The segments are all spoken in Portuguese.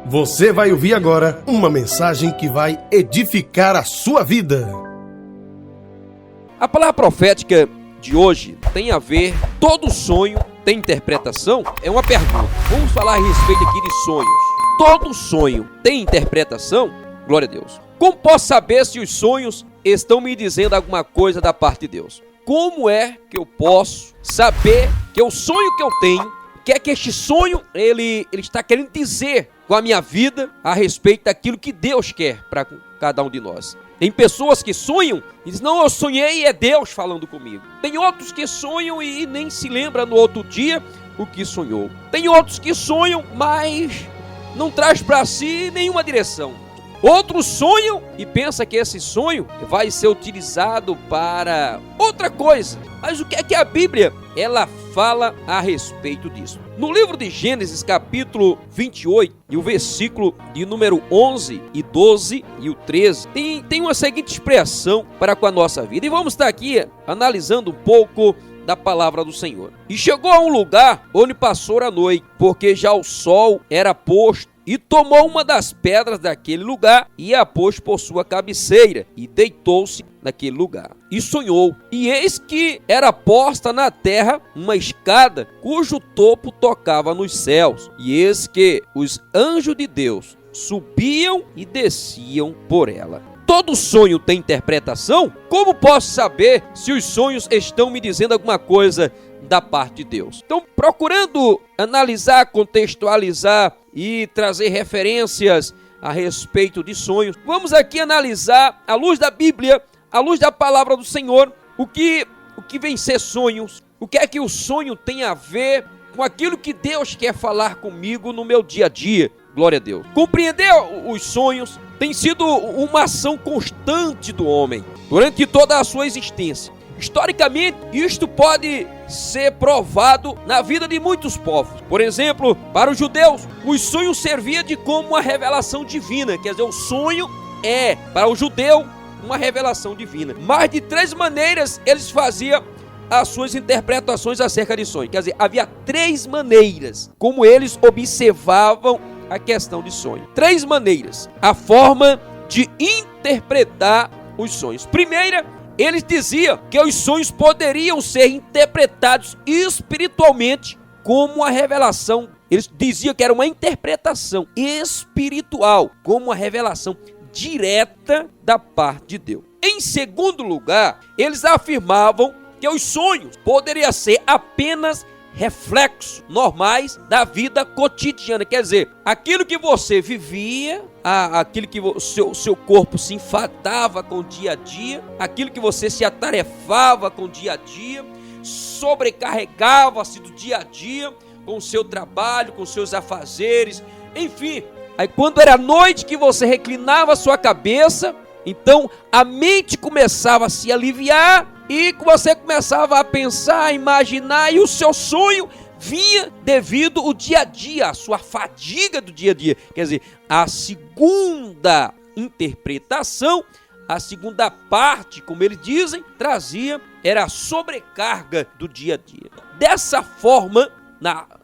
Você vai ouvir agora uma mensagem que vai edificar a sua vida. A palavra profética de hoje tem a ver, todo sonho tem interpretação? É uma pergunta. Vamos falar a respeito aqui de sonhos. Todo sonho tem interpretação? Glória a Deus. Como posso saber se os sonhos estão me dizendo alguma coisa da parte de Deus? Como é que eu posso saber que o sonho que eu tenho, que é que este sonho, ele está querendo dizer com a minha vida a respeito daquilo que Deus quer para cada um de nós? Tem pessoas que sonham e dizem, não, eu sonhei e é Deus falando comigo. Tem outros que sonham e nem se lembra no outro dia o que sonhou. Tem outros que sonham, mas não traz para si nenhuma direção. Outros sonham e pensam que esse sonho vai ser utilizado para outra coisa. Mas o que é que a Bíblia ela fala a respeito disso? No livro de Gênesis, capítulo 28, e o versículo de número 11 e 12 e o 13, tem uma seguinte expressão para com a nossa vida. E vamos estar aqui analisando um pouco da palavra do Senhor. E chegou a um lugar onde passou a noite, porque já o sol era posto, e tomou uma das pedras daquele lugar e a pôs por sua cabeceira e deitou-se naquele lugar. E sonhou, e eis que era posta na terra uma escada cujo topo tocava nos céus. E eis que os anjos de Deus subiam e desciam por ela. Todo sonho tem interpretação? Como posso saber se os sonhos estão me dizendo alguma coisa da parte de Deus? Então, procurando analisar, contextualizar e trazer referências a respeito de sonhos, vamos aqui analisar, à luz da Bíblia, à luz da palavra do Senhor, o que vem ser sonhos, o que é que o sonho tem a ver com aquilo que Deus quer falar comigo no meu dia a dia. Glória a Deus. Compreender os sonhos tem sido uma ação constante do homem durante toda a sua existência. Historicamente, isto pode ser provado na vida de muitos povos. Por exemplo, para os judeus, os sonhos serviam de como uma revelação divina. Quer dizer, o sonho é, para o judeu, uma revelação divina. Mas de três maneiras eles faziam as suas interpretações acerca de sonhos. Quer dizer, havia três maneiras como eles observavam a questão de sonho. Três maneiras. A forma de interpretar os sonhos. Primeira, eles diziam que os sonhos poderiam ser interpretados espiritualmente como uma revelação. Eles diziam que era uma interpretação espiritual, como uma revelação direta da parte de Deus. Em segundo lugar, eles afirmavam que os sonhos poderiam ser apenas reflexos normais da vida cotidiana. Quer dizer, aquilo que você vivia, aquilo que o seu corpo se enfadava com o dia a dia, aquilo que você se atarefava com o dia a dia, sobrecarregava-se do dia a dia com o seu trabalho, com os seus afazeres, enfim. Aí quando era noite que você reclinava a sua cabeça, então a mente começava a se aliviar e você começava a pensar, a imaginar, e o seu sonho vinha devido ao dia a dia, a sua fadiga do dia a dia. Quer dizer, a segunda interpretação, a segunda parte, como eles dizem, trazia, era a sobrecarga do dia a dia. Dessa forma,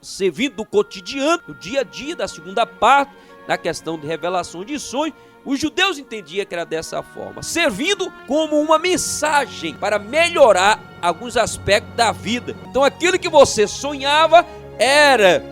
servindo do cotidiano, do dia a dia, da segunda parte, na questão de revelação de sonhos, os judeus entendiam que era dessa forma, servindo como uma mensagem para melhorar alguns aspectos da vida. Então aquilo que você sonhava era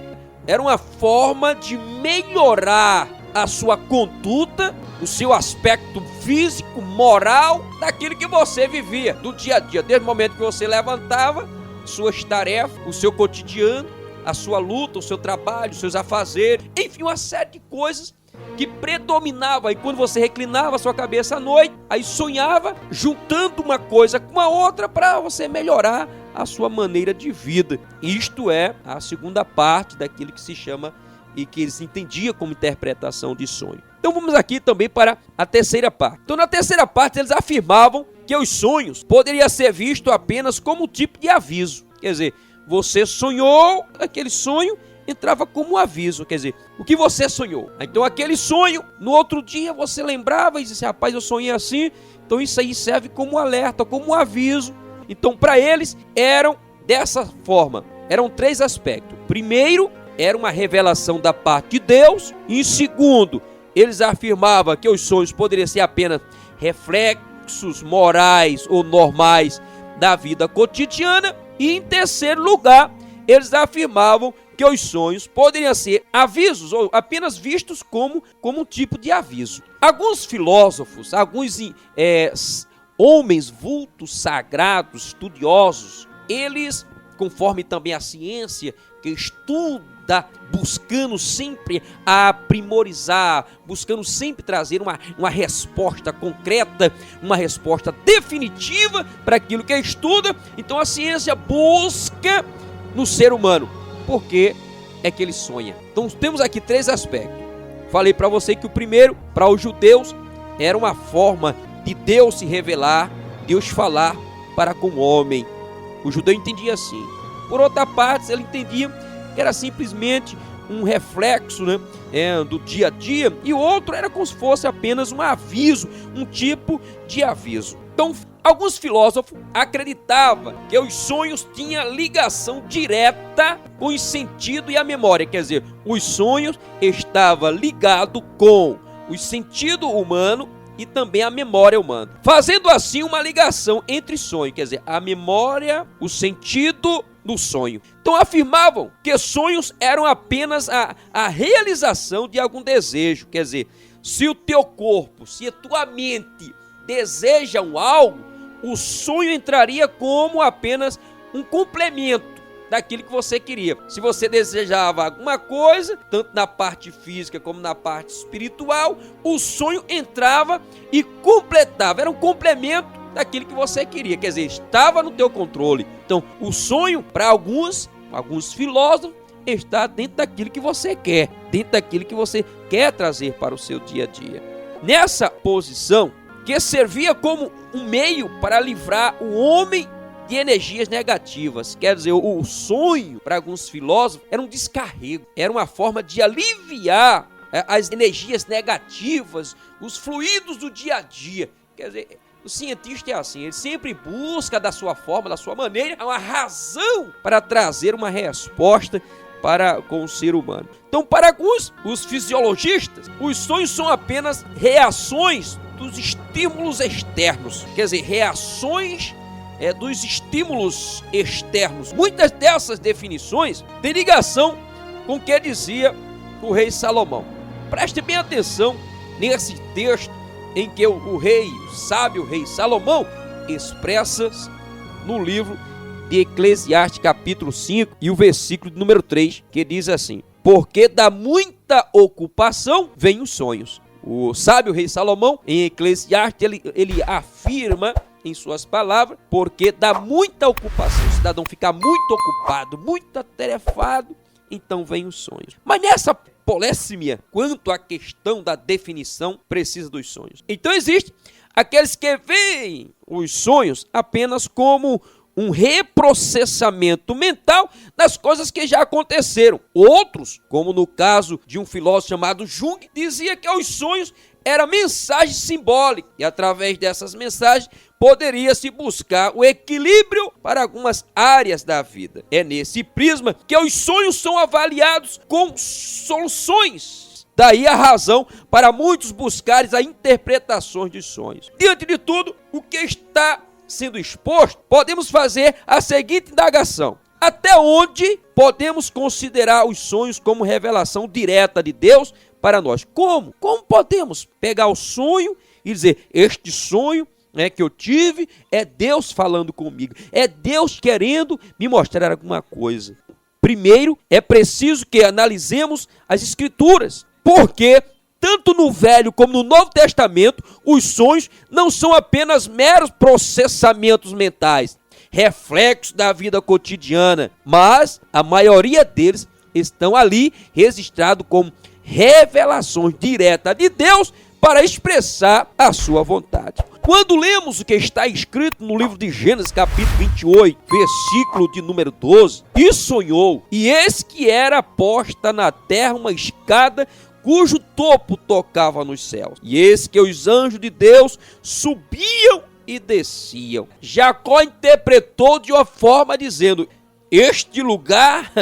uma forma de melhorar a sua conduta, o seu aspecto físico, moral, daquilo que você vivia do dia a dia, desde o momento que você levantava, suas tarefas, o seu cotidiano, a sua luta, o seu trabalho, os seus afazeres, enfim, uma série de coisas que predominava. E quando você reclinava a sua cabeça à noite, aí sonhava juntando uma coisa com a outra para você melhorar a sua maneira de vida. Isto é a segunda parte daquilo que se chama e que eles entendiam como interpretação de sonho. Então vamos aqui também para a terceira parte. Então na terceira parte eles afirmavam que os sonhos poderiam ser vistos apenas como um tipo de aviso. Quer dizer, você sonhou aquele sonho, entrava como um aviso, quer dizer, o que você sonhou. Então aquele sonho, no outro dia você lembrava e disse, rapaz, eu sonhei assim, então isso aí serve como um alerta, como um aviso. Então para eles eram dessa forma, eram três aspectos. Primeiro, era uma revelação da parte de Deus. Em segundo, eles afirmavam que os sonhos poderiam ser apenas reflexos morais ou normais da vida cotidiana. E em terceiro lugar, eles afirmavam que os sonhos poderiam ser avisos ou apenas vistos como um tipo de aviso. Alguns filósofos, alguns homens vultos, sagrados, estudiosos, eles, conforme também a ciência que estuda, buscando sempre aprimorizar, buscando sempre trazer uma resposta concreta, uma resposta definitiva para aquilo que estuda. Então a ciência busca no ser humano por que é que ele sonha. Então temos aqui três aspectos. Falei para você que o primeiro, para os judeus, era uma forma de Deus se revelar, Deus falar para com o homem. O judeu entendia assim. Por outra parte, ele entendia que era simplesmente um reflexo, do dia a dia, e o outro era como se fosse apenas um aviso, um tipo de aviso. Então, alguns filósofos acreditavam que os sonhos tinham ligação direta com o sentido e a memória, quer dizer, os sonhos estavam ligados com o sentido humano e também a memória humana, fazendo assim uma ligação entre sonhos, quer dizer, a memória, o sentido do sonho. Então afirmavam que sonhos eram apenas a realização de algum desejo, quer dizer, se o teu corpo, se a tua mente desejam algo, o sonho entraria como apenas um complemento daquilo que você queria. Se você desejava alguma coisa, tanto na parte física como na parte espiritual, o sonho entrava e completava, era um complemento daquilo que você queria, quer dizer, estava no teu controle. Então, o sonho, para alguns filósofos, está dentro daquilo que você quer, dentro daquilo que você quer trazer para o seu dia a dia. Nessa posição, que servia como um meio para livrar o homem de energias negativas. Quer dizer, o sonho, para alguns filósofos, era um descarrego, era uma forma de aliviar as energias negativas, os fluidos do dia a dia. Quer dizer, o cientista é assim, ele sempre busca da sua forma, da sua maneira, uma razão para trazer uma resposta para com o ser humano. Então, para alguns, os fisiologistas, os sonhos são apenas reações dos estímulos externos, quer dizer, reações dos estímulos externos. Muitas dessas definições têm ligação com o que dizia o rei Salomão. Preste bem atenção nesse texto em que o sábio rei Salomão expressa no livro de Eclesiastes capítulo 5 e o versículo número 3, que diz assim: porque da muita ocupação vem os sonhos. O sábio rei Salomão, em Eclesiastes, ele afirma em suas palavras, porque dá muita ocupação, o cidadão fica muito ocupado, muito atarefado, então vem os sonhos. Mas nessa polémia quanto à questão da definição precisa dos sonhos. Então existe aqueles que veem os sonhos apenas como um reprocessamento mental das coisas que já aconteceram. Outros, como no caso de um filósofo chamado Jung, dizia que os sonhos eram mensagens simbólicas e através dessas mensagens poderia-se buscar o equilíbrio para algumas áreas da vida. É nesse prisma que os sonhos são avaliados com soluções. Daí a razão para muitos buscarem as interpretações de sonhos. Diante de tudo, o que está sendo exposto, podemos fazer a seguinte indagação: até onde podemos considerar os sonhos como revelação direta de Deus para nós? Como? Como podemos pegar o sonho e dizer, este sonho que eu tive é Deus falando comigo, é Deus querendo me mostrar alguma coisa? Primeiro, é preciso que analisemos as Escrituras, porque tanto no Velho como no Novo Testamento, os sonhos não são apenas meros processamentos mentais, reflexos da vida cotidiana, mas a maioria deles estão ali registrados como revelações diretas de Deus para expressar a sua vontade. Quando lemos o que está escrito no livro de Gênesis, capítulo 28, versículo de número 12, e sonhou, e eis que era posta na terra uma escada cujo topo tocava nos céus. E eis que os anjos de Deus subiam e desciam. Jacó interpretou de uma forma dizendo, este lugar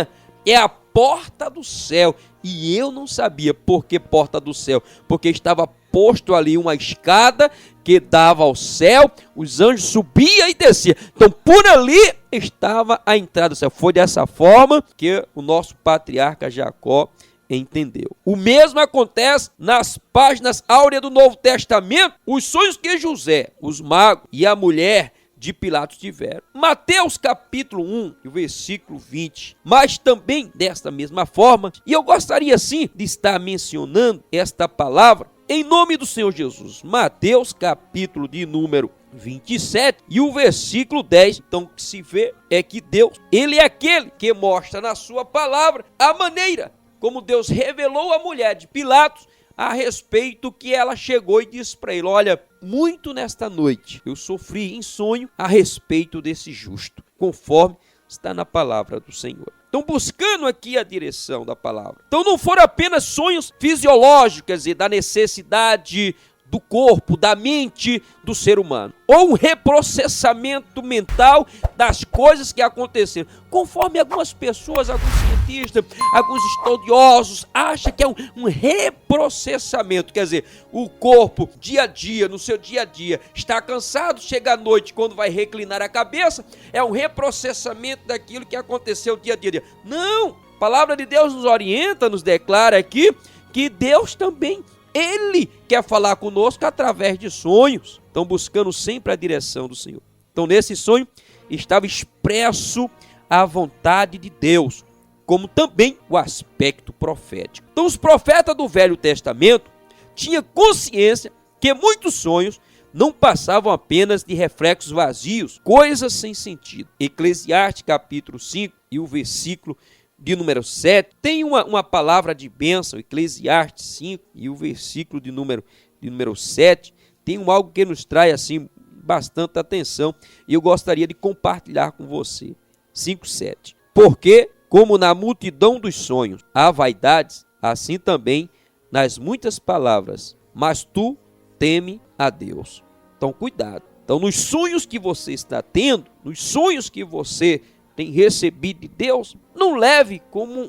é a porta do céu. E eu não sabia por que porta do céu, porque estava posto ali uma escada que dava ao céu, os anjos subiam e desciam. Então por ali estava a entrada do céu. Foi dessa forma que o nosso patriarca Jacó entendeu. O mesmo acontece nas páginas áureas do Novo Testamento, os sonhos que José, os magos e a mulher de Pilatos tiveram. Mateus capítulo 1, versículo 20. Mas também desta mesma forma, e eu gostaria sim de estar mencionando esta palavra em nome do Senhor Jesus. Mateus capítulo de número 27 e o versículo 10. Então o que se vê é que Deus, ele é aquele que mostra na sua palavra a maneira como Deus revelou à mulher de Pilatos a respeito que ela chegou e disse para ele: olha, muito nesta noite eu sofri em sonho a respeito desse justo, conforme está na palavra do Senhor. Então, buscando aqui a direção da palavra. Então, não foram apenas sonhos fisiológicos, quer dizer, da necessidade do corpo, da mente do ser humano, ou um reprocessamento mental das coisas que aconteceram, conforme algumas pessoas, alguns cientistas, alguns estudiosos acham que é um reprocessamento, quer dizer, o corpo dia a dia, no seu dia a dia, está cansado, chega à noite, quando vai reclinar a cabeça, é um reprocessamento daquilo que aconteceu dia a dia. Não, a palavra de Deus nos orienta, nos declara aqui, que Deus também, Ele quer falar conosco através de sonhos. Então, buscando sempre a direção do Senhor. Então, nesse sonho, estava expresso a vontade de Deus, como também o aspecto profético. Então, os profetas do Velho Testamento tinham consciência que muitos sonhos não passavam apenas de reflexos vazios, coisas sem sentido. Eclesiastes capítulo 5 e o versículo de número 7, tem uma palavra de bênção, Eclesiastes 5 e o versículo de número 7, tem algo que nos traz assim bastante atenção e eu gostaria de compartilhar com você. 5:7. Porque, como na multidão dos sonhos há vaidades, assim também nas muitas palavras, mas tu teme a Deus. Então, cuidado. Então, nos sonhos que você está tendo, nos sonhos que você tem recebido de Deus, não leve como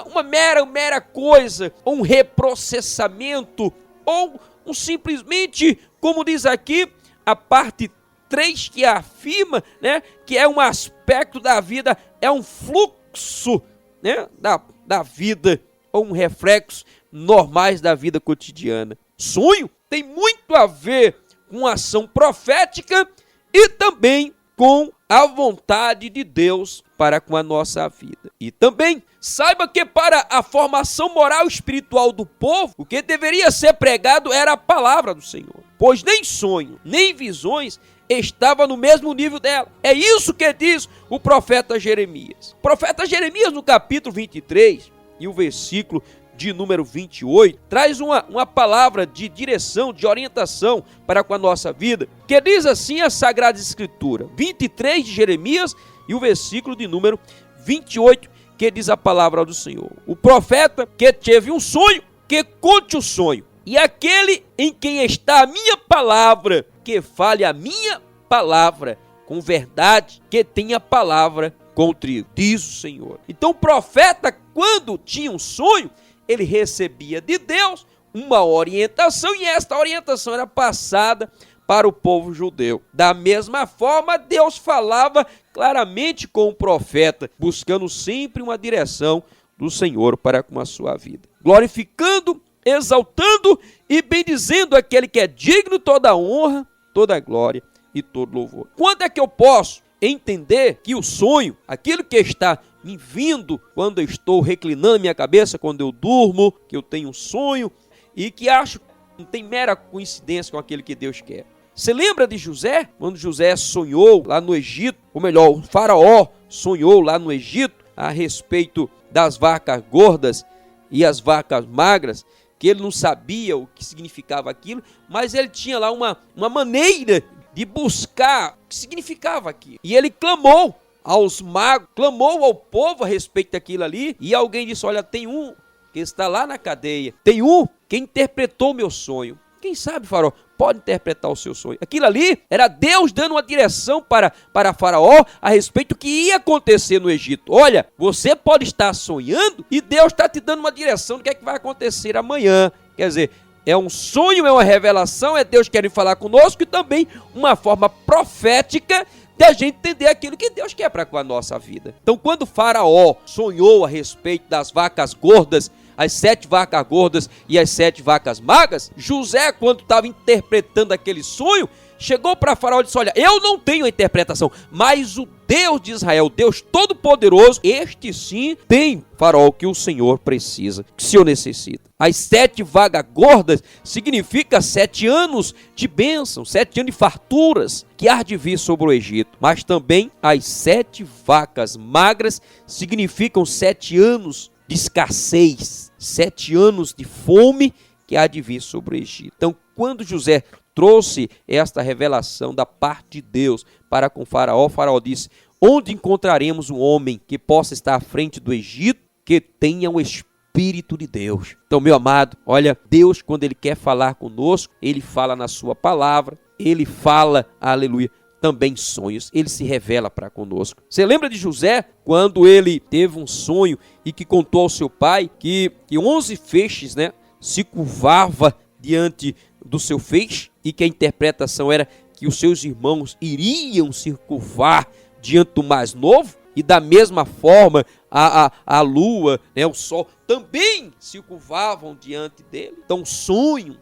uma mera coisa, ou um reprocessamento, ou simplesmente, como diz aqui, a parte 3 que afirma, né, que é um aspecto da vida, é um fluxo, né, da vida, ou um reflexo normais da vida cotidiana. Sonho tem muito a ver com ação profética e também com a vontade de Deus para com a nossa vida. E também saiba que para a formação moral e espiritual do povo, o que deveria ser pregado era a palavra do Senhor, pois nem sonho, nem visões estava no mesmo nível dela. É isso que diz o profeta Jeremias. O profeta Jeremias, no capítulo 23 e o versículo de número 28, traz uma palavra de direção, de orientação para com a nossa vida, que diz assim a Sagrada Escritura, 23 de Jeremias e o versículo de número 28, que diz a palavra do Senhor: o profeta que teve um sonho, que conte o sonho, e aquele em quem está a minha palavra, que fale a minha palavra com verdade, que tenha palavra com trigo, diz o Senhor. Então o profeta, quando tinha um sonho, ele recebia de Deus uma orientação e esta orientação era passada para o povo judeu. Da mesma forma, Deus falava claramente com o profeta, buscando sempre uma direção do Senhor para com a sua vida. Glorificando, exaltando e bendizendo aquele que é digno de toda honra, toda glória e todo louvor. Quando é que eu posso entender que o sonho, aquilo que está me vindo quando eu estou reclinando minha cabeça, quando eu durmo, que eu tenho um sonho e que acho que não tem mera coincidência com aquilo que Deus quer? Você lembra de José? Quando José sonhou lá no Egito, ou melhor, o faraó sonhou lá no Egito a respeito das vacas gordas e as vacas magras, que ele não sabia o que significava aquilo, mas ele tinha lá uma maneira de buscar o que significava aquilo. E ele clamou aos magos, clamou ao povo a respeito daquilo ali, e alguém disse: olha, tem um que está lá na cadeia, tem um que interpretou o meu sonho. Quem sabe, Faraó pode interpretar o seu sonho. Aquilo ali era Deus dando uma direção para Faraó a respeito do que ia acontecer no Egito. Olha, você pode estar sonhando e Deus está te dando uma direção do que é que vai acontecer amanhã. Quer dizer, é um sonho, é uma revelação, é Deus querendo falar conosco e também uma forma profética de a gente entender aquilo que Deus quer para com a nossa vida. Então, quando Faraó sonhou a respeito das vacas gordas, as 7 vacas gordas e as 7 vacas magras, José, quando estava interpretando aquele sonho, chegou para Faraó e disse: olha, eu não tenho a interpretação, mas o Deus de Israel, Deus Todo-Poderoso, este sim tem, Faraó, o que o Senhor precisa, que o Senhor necessita. As 7 vacas gordas significa 7 anos de bênção, 7 anos de farturas que há de vir sobre o Egito. Mas também as 7 vacas magras significam 7 anos de escassez, 7 anos de fome que há de vir sobre o Egito. Então, quando José trouxe esta revelação da parte de Deus para com Faraó, Faraó disse: onde encontraremos um homem que possa estar à frente do Egito, que tenha o Espírito de Deus? Então, meu amado, olha, Deus, quando Ele quer falar conosco, Ele fala na sua palavra, Ele fala, aleluia, também sonhos, Ele se revela para conosco. Você lembra de José, quando ele teve um sonho e que contou ao seu pai que 11 feixes, se curvava diante do seu feixe, e que a interpretação era que os seus irmãos iriam se curvar diante do mais novo, e da mesma forma a lua, o sol também se curvavam diante dele. Então sonho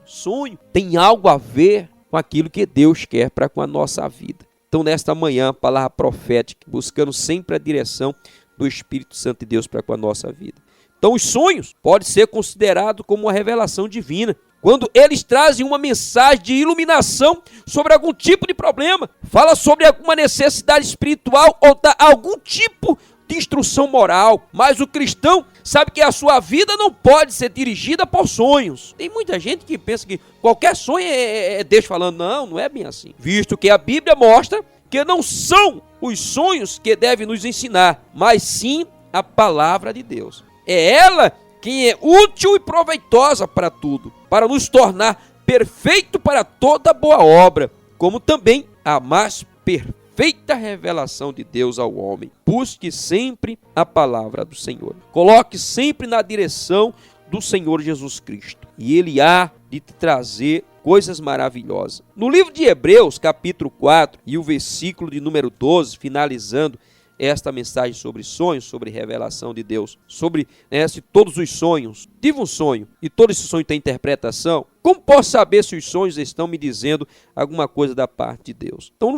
tem algo a ver com aquilo que Deus quer para com a nossa vida. Então, nesta manhã, a palavra profética, buscando sempre a direção do Espírito Santo de Deus para com a nossa vida. Então, os sonhos podem ser considerados como uma revelação divina, quando eles trazem uma mensagem de iluminação sobre algum tipo de problema, fala sobre alguma necessidade espiritual ou dá algum tipo de instrução moral. Mas o cristão sabe que a sua vida não pode ser dirigida por sonhos. Tem muita gente que pensa que qualquer sonho é Deus falando. Não é bem assim. Visto que a Bíblia mostra que não são os sonhos que devem nos ensinar, mas sim a palavra de Deus. É ela quem é útil e proveitosa para tudo, para nos tornar perfeito para toda boa obra, como também a mais perfeita revelação de Deus ao homem. Busque sempre a palavra do Senhor. Coloque sempre na direção do Senhor Jesus Cristo, e Ele há de te trazer coisas maravilhosas. No livro de Hebreus, capítulo 4, e o versículo de número 12, finalizando esta mensagem sobre sonhos, sobre revelação de Deus, sobre se todos os sonhos, tive um sonho e todo esse sonho tem interpretação, como posso saber se os sonhos estão me dizendo alguma coisa da parte de Deus? Então,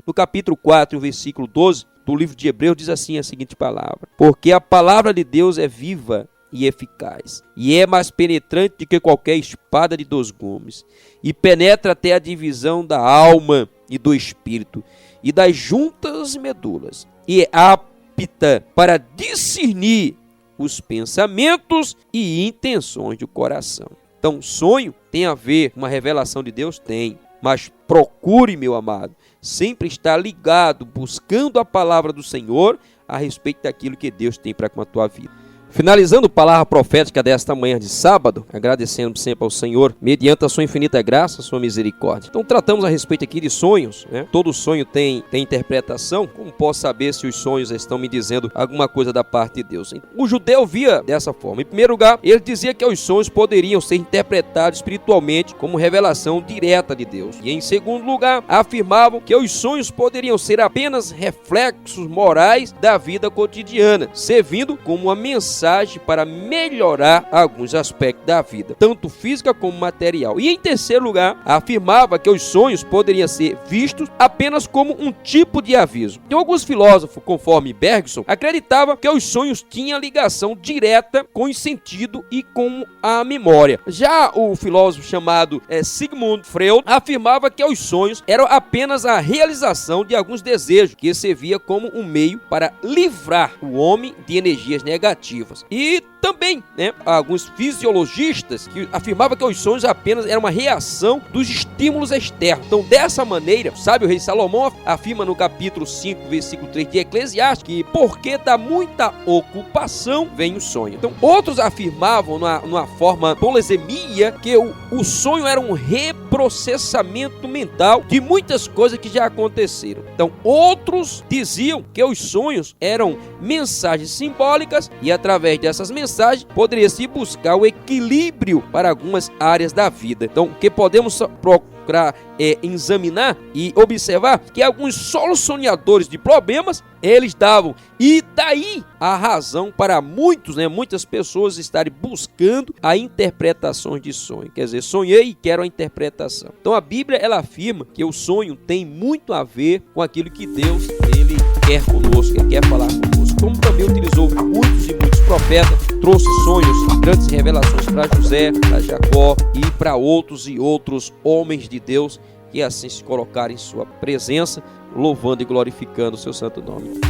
no capítulo 4, o versículo 12 do livro de Hebreus, diz assim a seguinte palavra: porque a palavra de Deus é viva e eficaz, e é mais penetrante do que qualquer espada de 2 gumes, e penetra até a divisão da alma e do espírito, e das juntas e medulas, e é apta para discernir os pensamentos e intenções do coração. Então, sonho tem a ver com uma revelação de Deus? Tem. Mas procure, meu amado, sempre estar ligado, buscando a palavra do Senhor a respeito daquilo que Deus tem para com a tua vida. Finalizando a palavra profética desta manhã de sábado, agradecendo sempre ao Senhor, mediante a sua infinita graça, a sua misericórdia. Então tratamos a respeito aqui de sonhos, Todo sonho tem interpretação. Como posso saber se os sonhos estão me dizendo alguma coisa da parte de Deus? O judeu via dessa forma. Em primeiro lugar, ele dizia que os sonhos poderiam ser interpretados espiritualmente como revelação direta de Deus. E em segundo lugar, afirmavam que os sonhos poderiam ser apenas reflexos morais da vida cotidiana, servindo como uma mensagem para melhorar alguns aspectos da vida, tanto física como material. E em terceiro lugar, afirmava que os sonhos poderiam ser vistos apenas como um tipo de aviso. E alguns filósofos, conforme Bergson, acreditavam que os sonhos tinham ligação direta com o sentido e com a memória. Já o filósofo chamado Sigmund Freud afirmava que os sonhos eram apenas a realização de alguns desejos, que servia como um meio para livrar o homem de energias negativas. tarefas. E também, alguns fisiologistas que afirmavam que os sonhos apenas eram uma reação dos estímulos externos. Então, dessa maneira, sabe, o rei Salomão afirma no capítulo 5, versículo 3 de Eclesiastes, que porque da muita ocupação vem o sonho. Então, outros afirmavam, numa forma polesemia, que o sonho era um reprocessamento mental de muitas coisas que já aconteceram. Então, outros diziam que os sonhos eram mensagens simbólicas e, através dessas mensagens, poderia-se buscar o equilíbrio para algumas áreas da vida. Então, o que podemos procurar examinar e observar que alguns solucionadores de problemas eles davam, e daí a razão para muitas pessoas estarem buscando a interpretação de sonho. Quer dizer, sonhei e quero a interpretação. Então a Bíblia ela afirma que o sonho tem muito a ver com aquilo que Deus ele quer conosco, ele quer falar conosco. Como também utilizou muitos e muitos profetas, trouxe sonhos, grandes revelações para José, para Jacó e para outros e outros homens de Deus que assim se colocaram em sua presença, louvando e glorificando o seu santo nome.